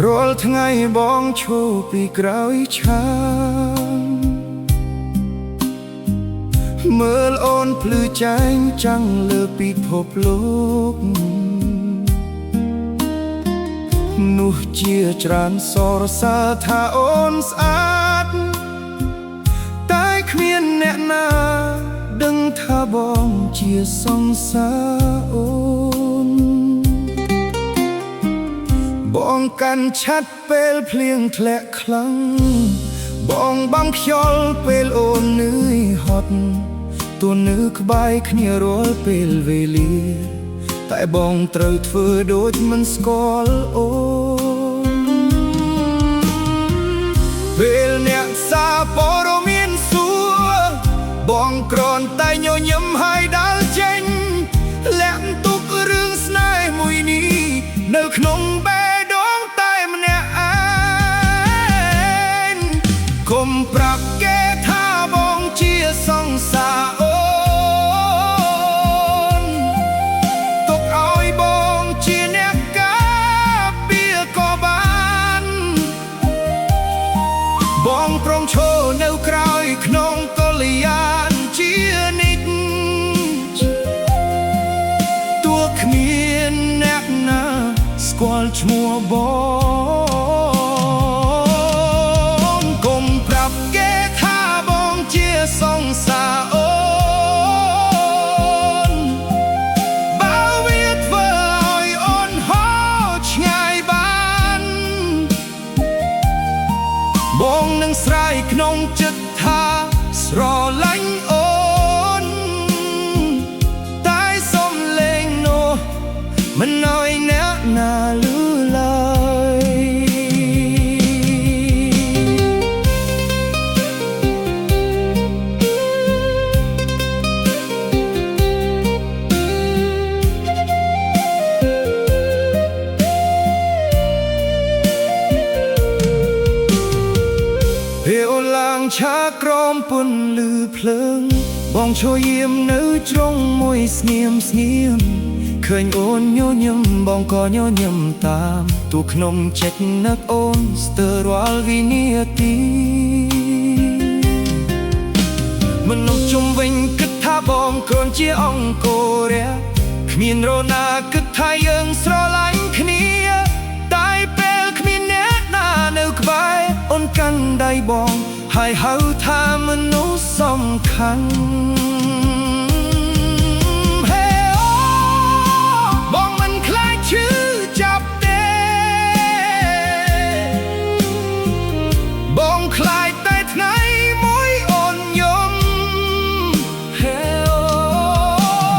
រាល់ថ្ងៃបងឈរពីក្រោយឆាងមើលអូនភ្លឺចែងចាំងលើពិភពលោកនោះជាច្រើនសរសើរថាអូនស្អាតតែគ្មានអ្នកណាដឹងថាបងជាសង្សារអូនបងកាន់ឆាត់ពេលភ្លៀងធ្លាក់ខ្លាំងបងបាំងខ្យល់ពេលអូននឿយហត់ទួនៅក្បែរគ្នារាល់ពេលវេលាតែបងត្រូវធ្វើដូចមិនស្គាល់អូនពេលអ្នកសារព័ត៌មានសួរបងគ្រាន់តែញញឹមហើយដើរចេញលាក់ទុករឿងស្នេហ៍មួយនេះនៅក្នុងបេះដូងតែម្នាក់ឯងកុំប្រាប់គេថាបងជាសង្សារអូនទុកឲ្យបងជាអ្នកការពារក៏បានបងព្រមឈរនៅក្រោយក្នុងកលយានជានិច្ចទោះគ្មានអ្នកណាស្គាល់ឈ្មោះបងកុំប្រាប់គេថាបងជាសង្សារអូនបើវាធ្វើឲ្យអូនហោឆ្ងាយបានបងនឹងស្រែកក្នុងចិត្តថាស្រឡាញ់អូនតែសំឡេងនោះមិនឲ្យអ្នកណាលឺឡើយពេលអូនឡើងឆាក្រមពន្លឺភ្លើងបងឈរយាមនៅជ្រុងមួយស្ងៀមស្ងៀមឃើញអូនញញឹមបងក៏ញញឹមតាមទូក្នុងចិត្តនឹកអូនស្ទើររាល់វិនាទីមនុស្សជុំវិញគិតថាបងគ្រាន់ជាអង្គរៈគ្មានរណាគិតថាយើងស្រឡាញ់គ្នាតែពេលគ្មានអ្នកណានៅក្បែរអូនកាន់ដៃបងហើយហៅថាមនុស្សសំខាន់ឈឺចាប់ទេបងខ្លាចតែថ្ងៃមួយអូនយំ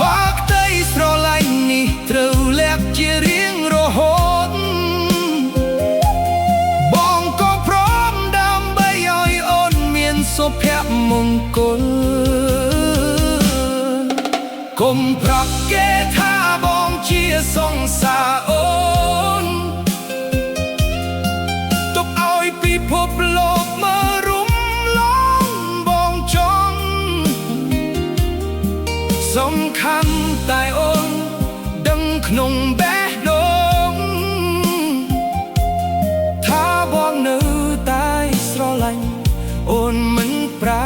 បាក់តីស្រឡាញ់នេះត្រូវលាក់ជារៀងរហូតបងក៏ព្រមដើម្បីឲ្យអូនមានសុភមង្គលកុំប្រាប់គេថាបងជាសង្សារអូនទុកឲ្យពិភពលោកមើលរុំឡងបងចង់សំខាន់តែអូនដឹងក្នុងបេះដូងថាបងនៅតែស្រឡាញ់អូនមិនប្រែ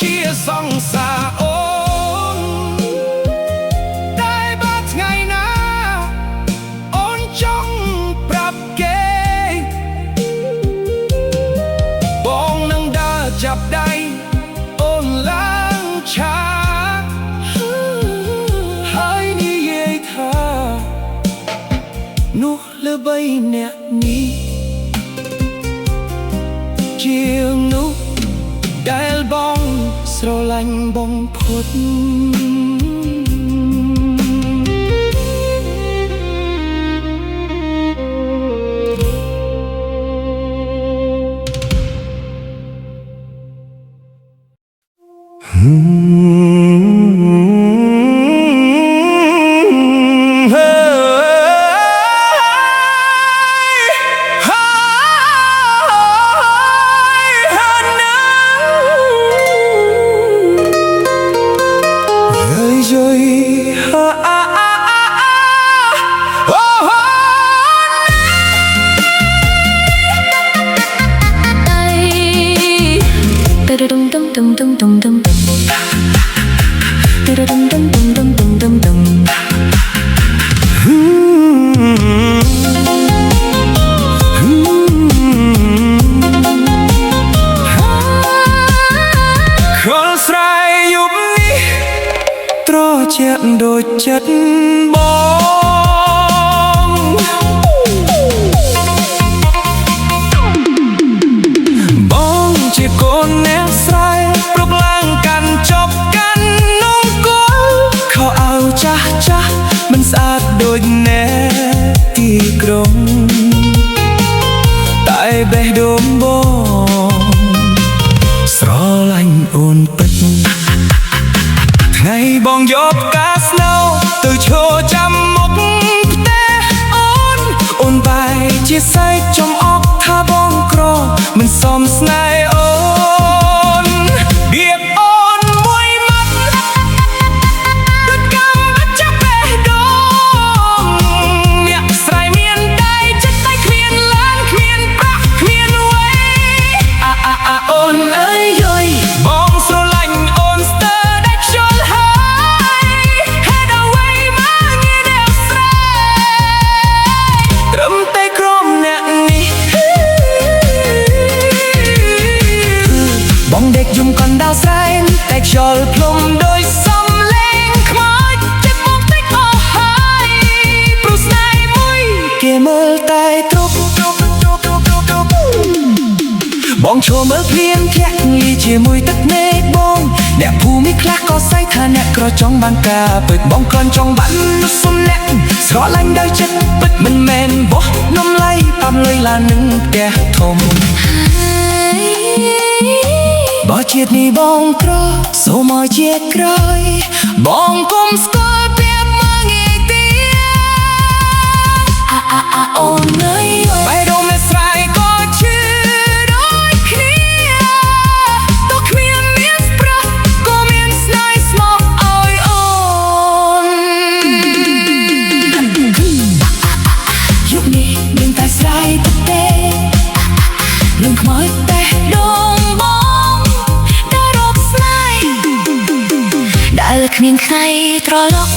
ជាសង្សារអូនតែបើថ្ងៃណាអូនចង់ប្រាប់គេបងនឹងដើរចាប់ដៃអូនឡើងឆាហើយនិយាយថានោះលើបីអ្នកនេះជាងនោះដែលបងស្រឡាញ់បំផុត ជាក់ដូចចិត្តបងជាកូនអ្នកស្រែប្រកឡើងកាន់ចប់កាន់នងគល់ខោអាវចាស់ចាស់មិនស្អាតដូចអ្នកទីក្រុងតែបេះដូងបងស្រឡាញ់អូនពិតថ្ងៃបងយកផ្កាស្នូទៅឈរចាំមុខផ្ទះអូនបែរជាសែកចំអកថាបងក្រមិនសមស្នេហ៍អូនបៀបអូនមួយម៉ាត់ដូចកម្មបាច់ចាប់បេះដូងអ្នកស្រ័យមានដៃចិត្តតែគ្មានឡានគ្មានប្រាក់គ្មានអ្វីអូនអើយយយបងស្រឡាញ់អូនស្ទើរដាច់ខ្យល់ហើយហេតុអ្វីមកងាយអ្នកស្រែត្រឹមតែក្រុមអ្នកនេះបងដេកយំកណ្ដាលស្រែងតែខ្យល់ភ្លុំដោយសំលេងខ្មោចចិត្តមកតិចអស់ហើយព្រោះស្នេហ៍មួយគេមើលតែទ្រពបងឈរមើលភ្លៀងធ្លាក់លីជាមួយទឹកមេឃបងអ្នកភូមិខ្លះក៏ស័យថាអ្នកក្រចង់បានការពិតបងគ្រាន់ចង់បានសុំអ្នកស្រឡាញ់ដោយចិត្តពិតមិនមែនបោះនំឡៃប៉ាំលុយឡាននឹងផ្ទះធំបើជាតិនេះបងក្រសូមឲ្យជាក្រោយបងគុំស្គាល់ពាក្យមកងាយទៀតអូនអើយបេះដូងអ្នកស្រ័យក៏ឈឺដូចគ្នាតោះគ្មានមានប្រះក៏មានស្នេហ៍ស្មោកឲ្យអូនយុគនេះមានតែស្រ័យទៅទេលំខ្មោចតែដងបងដែលរកស្នេហ៍ដែលគ្មានថ្ងៃត្រឡប់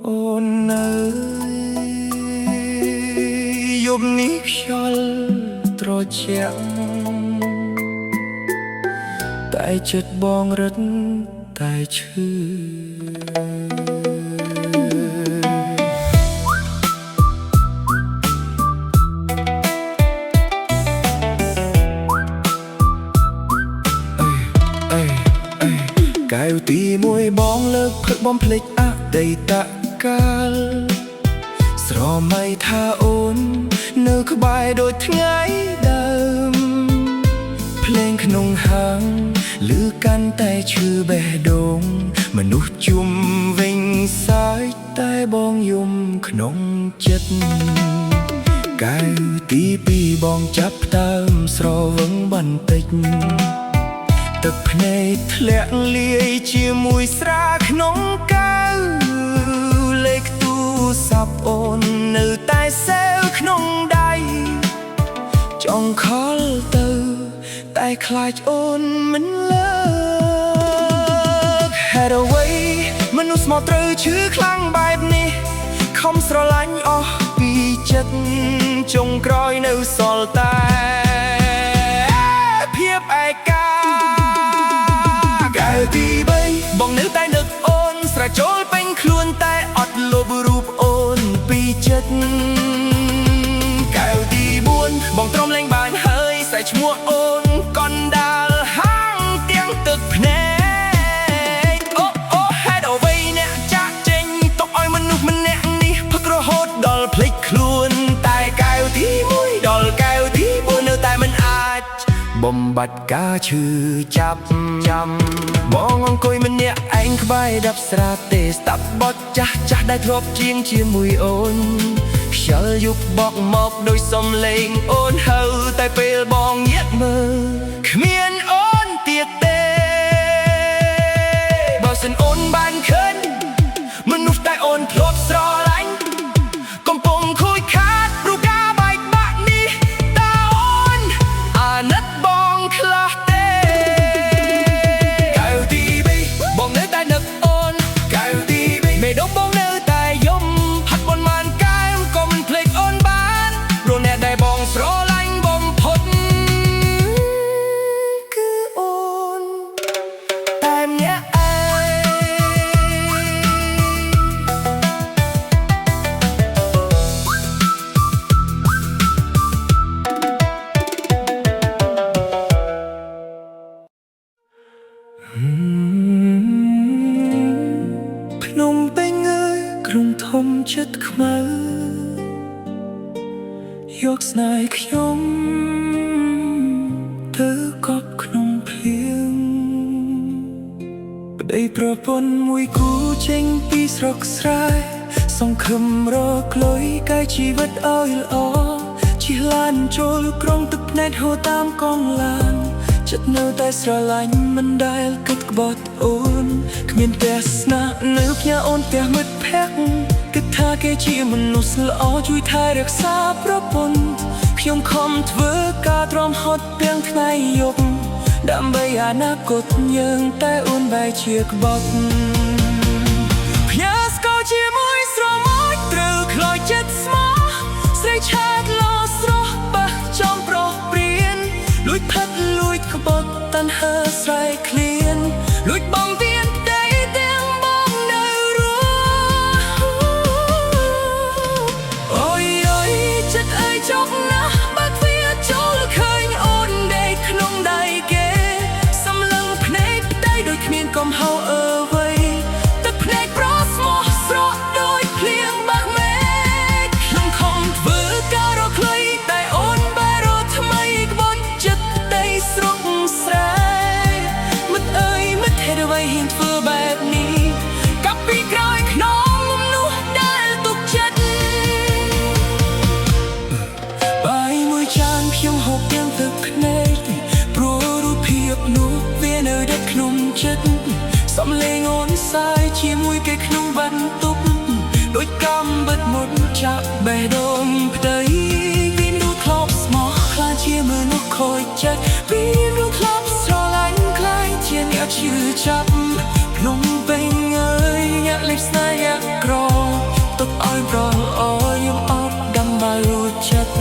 អូនអើយយប់នេះខ្យល់ត្រជាក់តែចិត្តបងរឹតតែឈឺកែវទីមួយបងលើកព្រឹកបំភ្លេចអតីតកាលស្រមៃថាអូននៅក្បែរដូចថ្ងៃដើមភ្លេងក្នុងហាងឮកាន់តែឈឺបេះដូងមនុស្សជុំវិញសាយតែបងយំក្នុងចិត្តកែវទីពីរបងចាប់ផ្ដើមស្រវឹងបន្តិចទឹកភ្នែកធ្លាក់លាយជាមួយស្រាក្នុងកែវលេខទូរស័ព្ទអូននៅតែសេវក្នុងដៃចង់ខលទៅតែខ្លាចអូនមិនលើកហេតុអ្វីមនុស្សមកត្រូវឈឺខ្លាំងបែបនេះខំស្រឡាញ់អស់ពីចិត្តចុងក្រោយនៅសល់តែភាពឯកាទី3បងនៅតែនឹកអូនស្រែចូលពេញខ្លួនតែអត់លុបរូបអូនពីចិត្តកែវទី4បងទ្រាំលែងបានហើយស្រែឈ្មោះអូនកណ្ដាលហាងទាំងទឹកភ្នែកអូហេតុអ្វីអ្នកចាក់ចេញទុកឲ្យមនុស្សម្នាក់នេះផឹករហូតដល់ភ្លេចខ្លួនតែកែវទី1ដល់កែវទី4នៅតែមិនអាចបំបត្តិការឈឺចាប់ចាំបងអង្គុយម្នាក់ឯងក្បែរដាប់ស្រាទេស្ដាប់បទចាស់ចាស់ដែលធ្លាប់ជាងជាមួយអូនខ្យល់យុបបកមកដោយសំឡេងអូនហៅតែពេលបងញាក់មើលគ្មានអូនទៀតទេបើសិនអូនបានឃើញមនុស្សតែអូនធ្លាប់ស្រឡាញ់កំពុងខូចខាតព្រោះការបែកបាក់នេះតើអូនអាណិតបងខ្លះទេ ភ្នំពេញអើយក្រុងធំចិត្តខ្មៅយកស្នេហ៍ខ្ញុំទៅកប់ក្នុងភ្លៀងប្តីប្រពន្ធមួយគូចេញពីស្រុកស្រែសង្ឃឹមរកលុយកែជីវិតឲ្យល្អជិះឡានចូលក្រុងទឹកភ្នែកហូរតាមកងឡានចិត្តនៅតែស្រឡាញ់មិនដែលគិតក្បត់អូនគ្មានផ្ទះស្នាក់នៅផ្ញើអូនផ្ទះមិត្តភក្តិគិតថាគេជាមនុស្សល្អជួយថែរក្សាប្រពន្ធខ្ញុំខំធ្វើការទ្រាំហត់ទាំងថ្ងៃយប់ដើម្បីអនាគតយើងតែអូនបែរជាក្បត់ផ្ញើស្គាល់ជាមួយស្រមោចត្រូវខ្លោចចិត្តស្មោះស្រីឆាតលោស្រស់បះចំប្រុសព្រៀនលួចផិតលួចក្បត់តាន់ហើស្រែកឃ្លានលួចបងទៀនប្តីទាំងបងនៅរស់អូយអូយចិត្តអើយចុកណាស់បើទ្វារចូលឃើញអូនដេកក្នុងដៃគេសំឡឹងភ្នែកប្តីដូចគ្មានកំហុសអ្វីទឹកភ្នែកប្រស្មោះស្រក់ដូចភ្លៀងបាក់មេឃខ្ញុំខំធ្វើការរកខ្លីតែអូនបែររកថ្មីក្បត់ចិត្តប្តីស្រុកស្រែមិត្តអើយមិត្តហេតុអ្វីហ៊ានធ្វើបែបនេះកាប់ពីក្រោយខ្នងមនុស្សដែលទុកចិត្តបាយមួយចានខ្ញុំហូបទាំងទឹកភ្នែកព្រោះរូបភាពនោះវានៅដិតក្នុងចិត្តសំលេងអូនសាយជាមួយគេក្នុងបន្ទប់ដូចកំបិតមុតចាក់បេះដូងប្តីវានោះធ្លាប់ស្មោះខ្លាចជាមនុស្សខូចចិត្តវានោះធ្លាប់ស្រឡាញ់ខ្លាចជាអ្នកឈឺចាប់ភ្នំពេញអើយអ្នកលេបស្នេហ៍យ៉ាក្រទុកឲ្យប្រអយយំអត់ដំបើរួចចិត្ត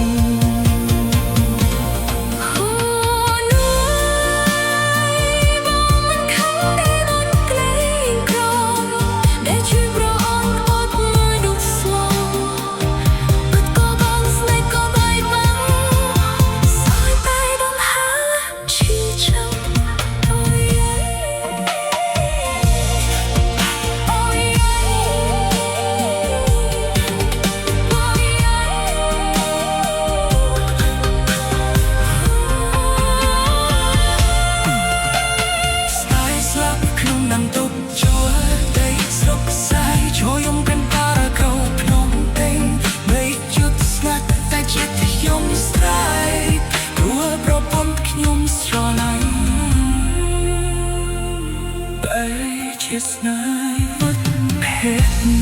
ជាស្នេហ៍មិត្តភក្តិ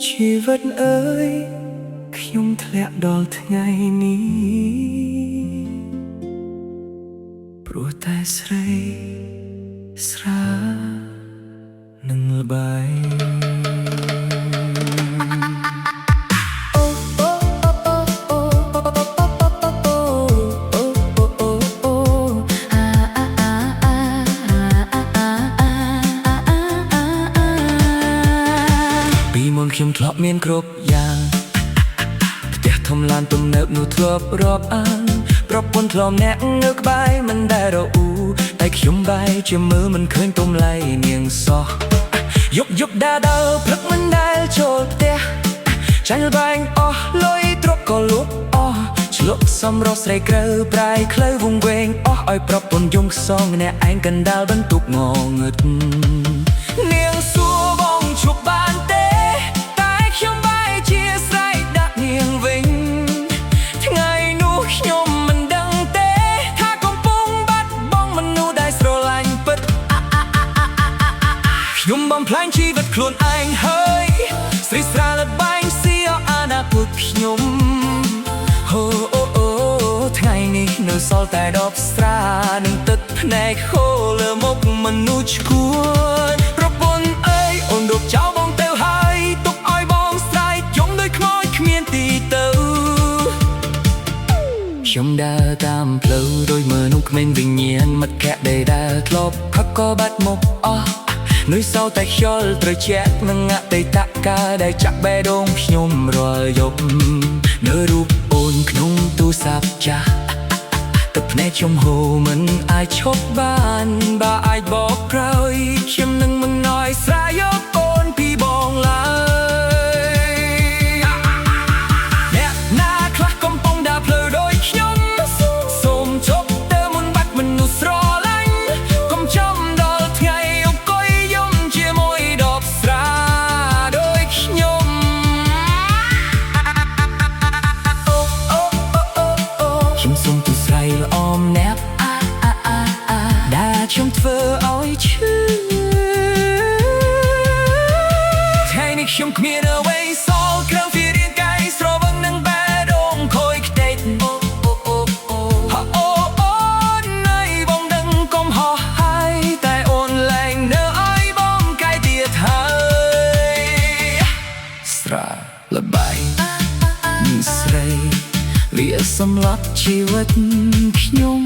ជីវិតអើយខ្ញុំធ្លាក់ដល់ថ្ងៃនេះព្រោះតែស្រីស្រានឹងល្បែងខ្ញុំធ្លាប់មានគ្រប់យ៉ាងផ្ទះធំឡានទំនើបនោះធ្លាប់រាប់អានប្រពន្ធធ្លាប់អ្នកនៅក្បែរមិនដែលរអ៊ូតែខ្ញុំបែរជាមើលមិនឃើញទំលៃនាងសោះយប់ដើរព្រឹកមិនដែលចូលផ្ទះចាញ់លបែងអស់លុយទ្រព្យក៏លុបអស់ឆ្លុកសំរស់ស្រីក្រៅប្រៃខ្លៅវងវែងអស់ឲ្យប្រពន្ធយំខ្សងអ្នកឯងកណ្ដាលបន្ទប់ងងឹតនាងសួរបងជប់បានទេខ្ញុំបែរជាស្រែកដាក់នាងវិញថ្ងៃនោះខ្ញុំមិនដឹងទេថាកំពុងបាត់បង់មនុស្សដែលស្រឡាញ់ពិតខ្ញុំបំផ្លាញជីវិតខ្លួនឯងហើយស្រីស្រាលបែងសៀអនាគតខ្ញុំអូថ្ងៃនេះនៅសល់តែដបស្រានឹងទឹកភ្នែកហូរលើមុខមនុស្សឈួនប្រពន្ធអើយអូនរកចោលបងទៅហើយទុកឲ្យបងស្រែកយំដូចខ្មោចគ្មានទីទៅខ្ញុំដើរតាមផ្លូវដោយមនុស្សគ្មានវិញ្ញាណមិត្តភក្តិដែលធ្លាប់ខឹកក៏បាត់មកអស់ លុយសោតែខ្យល់ត្រជាក់នឹងអតីតកាលដែលចាក់បេះដូងខ្ញុំរាល់យប់នៅរូបអូនក្នុងទូរស័ព្ទចាស់ទឹកភ្នែកខ្ញុំហូរមិនអាចឈប់បានបើអាចបកក្រោយខ្ញុំនឹងមិនណយស្រែយកអូនពីបងឡើយអ្នកណាខ្លះកំពុងដើរភ្លឺដូចខ្ញុំសូមជប់ទៅមុនបាត់មនុស្សស្រឡាញ់កុំចំដល់ថ្ងៃអង្គុយយំជាមួយដបស្រាដូចខ្ញុំខ្ញុំសូមទូស្រ័យល្អមណែបដែលខ្ញុំធ្វើឲ្យឈឺថ្ងៃនេះខ្ញុំគ្មានអ្វីសល់ក្រៅពីរាងកាយស្រវឹងនឹងបេះដូងខូចខ្ទេចអូននៃបងដឹងកុំហោះហើយតែអូនលែងនៅឲ្យបងកាយទៀតហើយស្រែល្បាយនឹងស្រីវាសម្លាប់ជីវិតខ្ញុំ